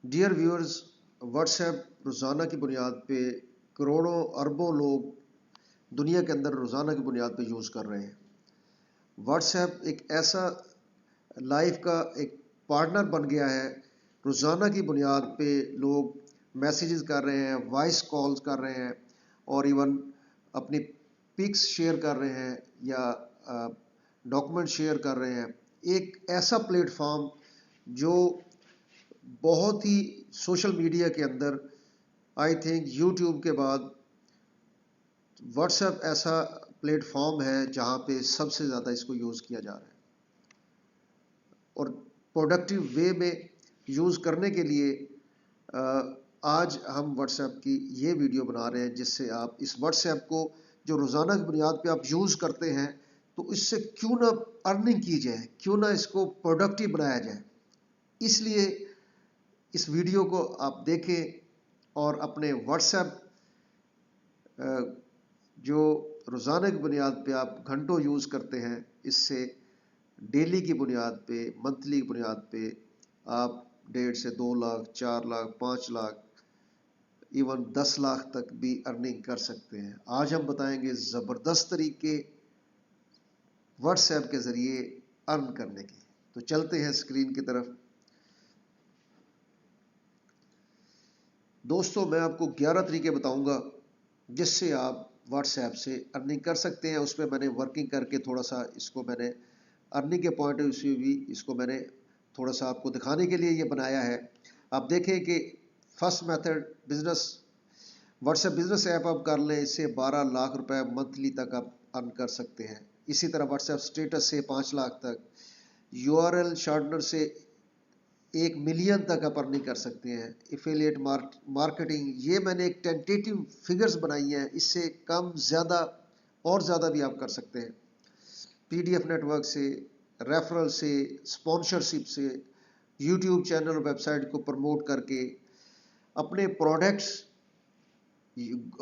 Dear viewers, what's app روزانہ کی بنیاد پہ کروڑوں اربوں لوگ دنیا کے اندر روزانہ کی بنیاد پہ یوز کر رہے ہیں۔ واٹس ایپ ایک ایسا لائف کا ایک پارٹنر بن گیا ہے۔ روزانہ کی بنیاد پہ لوگ میسیجز کر رہے ہیں، وائس کالز کر رہے ہیں، اور ایون اپنی پکس شیئر کر رہے ہیں یا ڈاکومنٹ شیئر کر رہے ہیں۔ ایک ایسا پلیٹ فارم جو بہت ہی سوشل میڈیا کے اندر آئی تھنک یوٹیوب کے بعد واٹس ایپ ایسا پلیٹ فارم ہے جہاں پہ سب سے زیادہ اس کو یوز کیا جا رہا ہے، اور پروڈکٹیو وے میں یوز کرنے کے لیے آج ہم واٹس ایپ کی یہ ویڈیو بنا رہے ہیں، جس سے آپ اس واٹس ایپ کو جو روزانہ کی بنیاد پہ آپ یوز کرتے ہیں تو اس سے کیوں نہ ارننگ کی جائے، کیوں نہ اس کو پروڈکٹیو بنایا جائے۔ اس لیے اس ویڈیو کو آپ دیکھیں اور اپنے واٹس ایپ جو روزانہ کی بنیاد پہ آپ گھنٹوں یوز کرتے ہیں، اس سے ڈیلی کی بنیاد پہ، منتھلی کی بنیاد پہ آپ 1.5 سے 2 لاکھ، 4 لاکھ، 5 لاکھ، ایون 10 لاکھ تک بھی ارننگ کر سکتے ہیں۔ آج ہم بتائیں گے زبردست طریقے واٹس ایپ کے ذریعے ارن کرنے کے۔ تو چلتے ہیں اسکرین کی طرف۔ دوستوں، میں آپ کو 11 طریقے بتاؤں گا جس سے آپ واٹس ایپ سے ارننگ کر سکتے ہیں۔ اس میں میں نے ورکنگ کر کے تھوڑا سا اس کو میں نے ارننگ کے پوائنٹ آف ویو سے بھی اس کو میں نے تھوڑا سا آپ کو دکھانے کے لیے یہ بنایا ہے۔ آپ دیکھیں کہ first method business, what's app business app آپ کر لیں، اس سے 12 لاکھ روپے منتھلی تک آپ ارن کر سکتے ہیں۔ اسی طرح واٹس ایپ اسٹیٹس سے 5 لاکھ تک، یو آر ایل شارٹنر سے 1 ملین تک آپ ارننگ کر سکتے ہیں۔ ایفیلیٹ مارکیٹنگ، یہ میں نے ایک ٹینٹیٹیو فگرز بنائی ہیں، اس سے کم زیادہ اور زیادہ بھی آپ کر سکتے ہیں۔ P D F network سے، ریفرل سے، اسپانسرشپ سے، یوٹیوب چینل اور ویب سائٹ کو پروموٹ کر کے، اپنے پروڈکٹس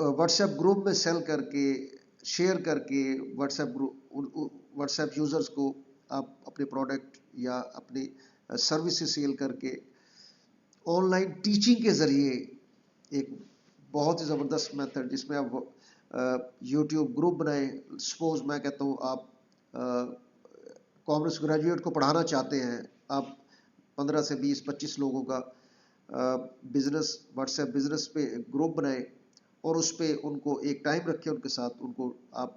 واٹس ایپ گروپ میں سیل کر کے، شیئر کر کے، واٹس ایپ یوزرز کو آپ اپنے پروڈکٹ یا اپنی سروسز سیل کر کے، آن لائن ٹیچنگ کے ذریعے ایک بہت ہی زبردست میتھڈ، جس میں آپ یوٹیوب گروپ بنائیں۔ سپوز میں کہتا ہوں آپ کامرس گریجویٹ کو پڑھانا چاہتے ہیں، آپ 15 سے 20 25 لوگوں کا بزنس واٹس ایپ بزنس پہ گروپ بنائیں، اور اس پہ ان کو ایک ٹائم رکھیں، ان کے ساتھ ان کو آپ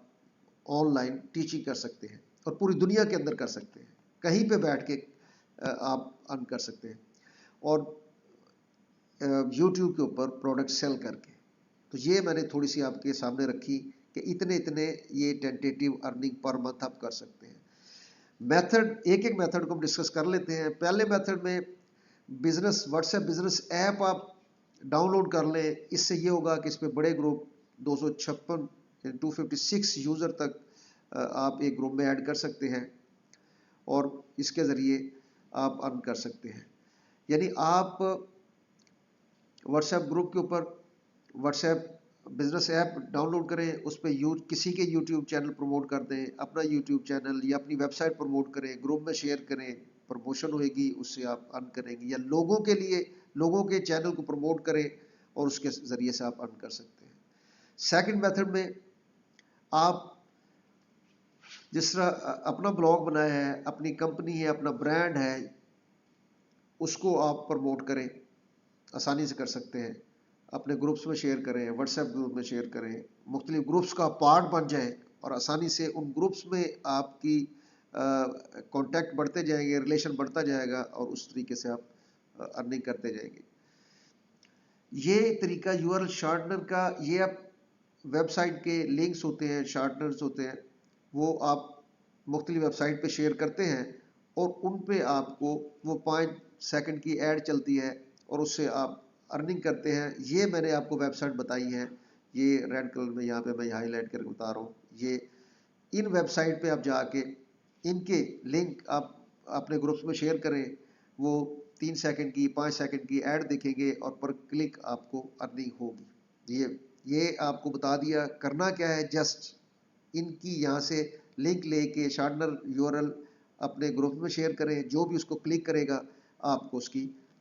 آن لائن ٹیچنگ کر سکتے ہیں، اور پوری دنیا کے اندر کر سکتے ہیں، کہیں پہ بیٹھ کے آپ ارن کر سکتے ہیں، اور یوٹیوب کے اوپر پروڈکٹ سیل کر کے۔ تو یہ میں نے تھوڑی سی آپ کے سامنے رکھی کہ اتنے یہ ٹینٹیٹیو ارننگ پر منتھ آپ کر سکتے ہیں۔ میتھڈ، ایک ایک میتھڈ کو ہم ڈسکس کر لیتے ہیں۔ پہلے میتھڈ میں business, what's app business app آپ ڈاؤن لوڈ کر لیں۔ اس سے یہ ہوگا کہ اس پہ بڑے گروپ 256 یوزر تک آپ ایک گروپ میں ایڈ کر سکتے ہیں، اور اس کے ذریعے آپ ارن کر سکتے ہیں۔ یعنی آپ واٹس ایپ گروپ کے اوپر WhatsApp business app download کریں، اس پہ کسی کے یوٹیوب چینل پروموٹ کر دیں، اپنا یوٹیوب چینل یا اپنی ویب سائٹ پروموٹ کریں، گروپ میں شیئر کریں، پروموشن ہوئے گی، اس سے آپ ارن کریں گے، یا لوگوں کے لیے لوگوں کے چینل کو پروموٹ کریں اور اس کے ذریعے سے آپ ارن کر سکتے ہیں۔ سیکنڈ میتھڈ میں آپ جس طرح اپنا بلاگ بنایا ہے، اپنی کمپنی ہے، اپنا برانڈ ہے، اس کو آپ پروموٹ کریں، آسانی سے کر سکتے ہیں۔ اپنے گروپس میں شیئر کریں، واٹس ایپ گروپ میں شیئر کریں، مختلف گروپس کا پارٹ بن جائیں، اور آسانی سے ان گروپس میں آپ کی کانٹیکٹ بڑھتے جائیں گے، ریلیشن بڑھتا جائے گا، اور اس طریقے سے آپ ارننگ کرتے جائیں گے۔ یہ طریقہ یو آر ایل شارٹنر کا، یہ آپ ویب سائٹ کے لنکس ہوتے ہیں، شارٹنرز ہوتے ہیں، وہ آپ مختلف ویب سائٹ پہ شیئر کرتے ہیں، اور ان پہ آپ کو وہ 5 سیکنڈ کی ایڈ چلتی ہے، اور اس سے آپ ارننگ کرتے ہیں۔ یہ میں نے آپ کو ویب سائٹ بتائی ہے، یہ ریڈ کلر میں یہاں پہ میں ہائی لائٹ کر کے بتا رہا ہوں۔ یہ ان ویب سائٹ پہ آپ جا کے ان کے لنک آپ اپنے گروپس میں شیئر کریں، وہ 3 سیکنڈ کی 5 سیکنڈ کی ایڈ دیکھیں گے، اور پر کلک آپ کو ارننگ ہوگی۔ یہ آپ کو بتا دیا کرنا کیا ہے، جسٹ ان کی یہاں سے لنک لے کے شارٹنر یو آر ایل اپنے گروپ میں شیئر کریں، جو بھی اس کو کلک کرے گا آپ کو اس کی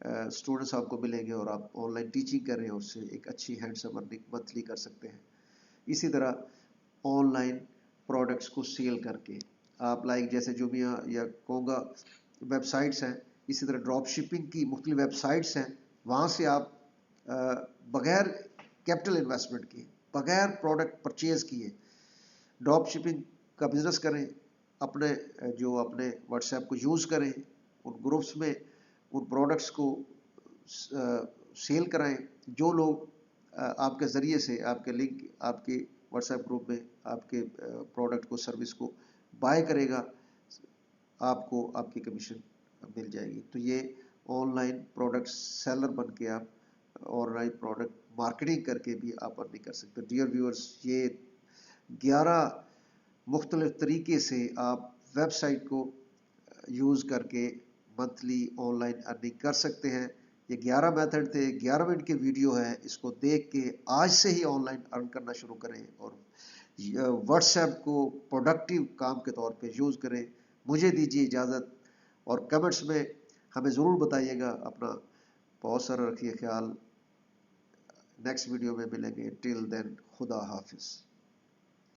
اسٹوڈنٹس آپ کو ملیں گے اور آپ آن لائن ٹیچنگ کر رہے ہیں، اس سے ایک اچھی ہینڈسم ارننگ منتھلی کر سکتے ہیں. اسی طرح آن لائن پروڈکٹس کو سیل کر کے آپ لائک جیسے جومیا یا کونگا ویب سائٹس ہیں، اسی طرح ڈراپ شپنگ کی مختلف ویب سائٹس ہیں، وہاں سے آپ بغیر کیپٹل انویسٹمنٹ کیے، بغیر پروڈکٹ پرچیز کیے ڈراپ شپنگ کا بزنس کریں. اپنے واٹس ایپ کو یوز کریں، ان گروپس میں ان پروڈکٹس کو سیل کرائیں. جو لوگ آپ کے ذریعے سے آپ کے لنک آپ کے واٹس ایپ گروپ میں آپ کے پروڈکٹ کو سروس کو بائی کرے گا، آپ کو آپ کی کمیشن مل جائے گی. تو یہ آن لائن پروڈکٹ سیلر بن کے آپ آن لائن پروڈکٹ مارکیٹنگ کر کے بھی آپ ارننگ کر سکتے ہیں. ڈیئر ویورز، یہ 11 مختلف طریقے سے آپ ویب سائٹ کو یوز کر کے منتھلی آن لائن ارننگ کر سکتے ہیں. یہ 11 میتھڈ تھے، 11 منٹ کی ویڈیو ہے. اس کو دیکھ کے آج سے ہی آن لائن ارن کرنا شروع کریں اور واٹس ایپ کو پروڈکٹیو کام کے طور پہ یوز کریں. مجھے دیجیے اجازت، اور کمنٹس میں ہمیں ضرور بتائیے گا. اپنا بہت سارا رکھیے خیال. نیکسٹ ویڈیو میں ملیں گے. ٹل دین، خدا حافظ.